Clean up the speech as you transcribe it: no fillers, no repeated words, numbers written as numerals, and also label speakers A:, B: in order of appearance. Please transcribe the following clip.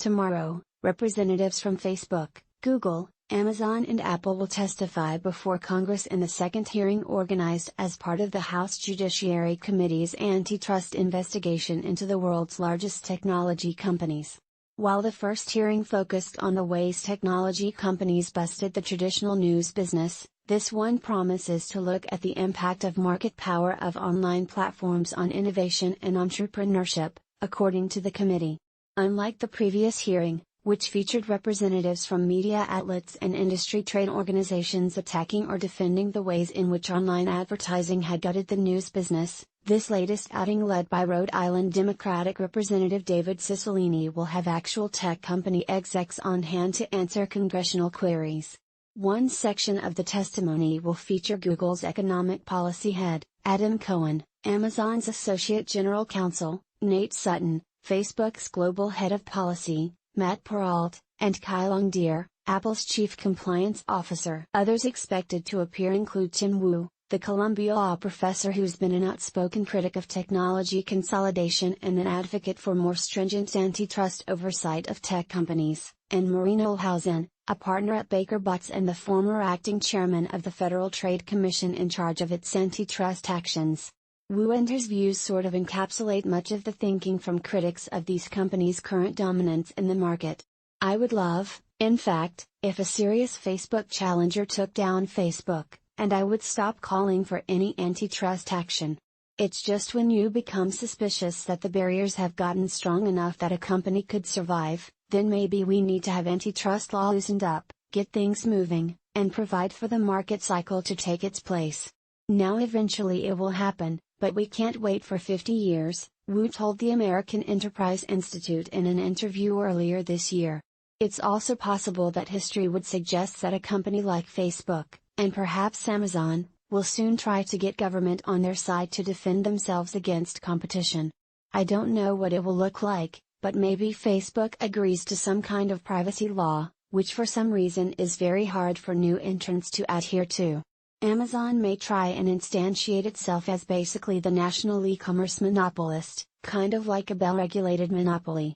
A: Tomorrow, representatives from Facebook, Google, Amazon and Apple will testify before Congress in the second hearing organized as part of the House Judiciary Committee's antitrust investigation into the world's largest technology companies. While the first hearing focused on the ways technology companies busted the traditional news business, this one promises to look at the impact of market power of online platforms on innovation and entrepreneurship, according to the committee. Unlike the previous hearing, which featured representatives from media outlets and industry trade organizations attacking or defending the ways in which online advertising had gutted the news business, this latest outing led by Rhode Island Democratic Representative David Cicilline will have actual tech company execs on hand to answer congressional queries. One section of the testimony will feature Google's economic policy head, Adam Cohen, Amazon's Associate General Counsel, Nate Sutton, Facebook's Global Head of Policy, Matt Peralt, and Kai Long-Deer, Apple's Chief Compliance Officer. Others expected to appear include Tim Wu, the Columbia Law professor who's been an outspoken critic of technology consolidation and an advocate for more stringent antitrust oversight of tech companies, and Maureen Olhausen, a partner at Baker Botts and the former acting chairman of the Federal Trade Commission in charge of its antitrust actions. Wu and his views sort of encapsulate much of the thinking from critics of these companies' current dominance in the market. I would love, in fact, if a serious Facebook challenger took down Facebook, and I would stop calling for any antitrust action. It's just when you become suspicious that the barriers have gotten strong enough that a company could survive, then maybe we need to have antitrust law loosened up, get things moving, and provide for the market cycle to take its place. Now eventually it will happen, but we can't wait for 50 years, Wu told the American Enterprise Institute in an interview earlier this year. It's also possible that history would suggest that a company like Facebook, and perhaps Amazon, will soon try to get government on their side to defend themselves against competition. I don't know what it will look like, but maybe Facebook agrees to some kind of privacy law, which for some reason is very hard for new entrants to adhere to. Amazon may try and instantiate itself as basically the national e-commerce monopolist, kind of like a Bell-regulated monopoly.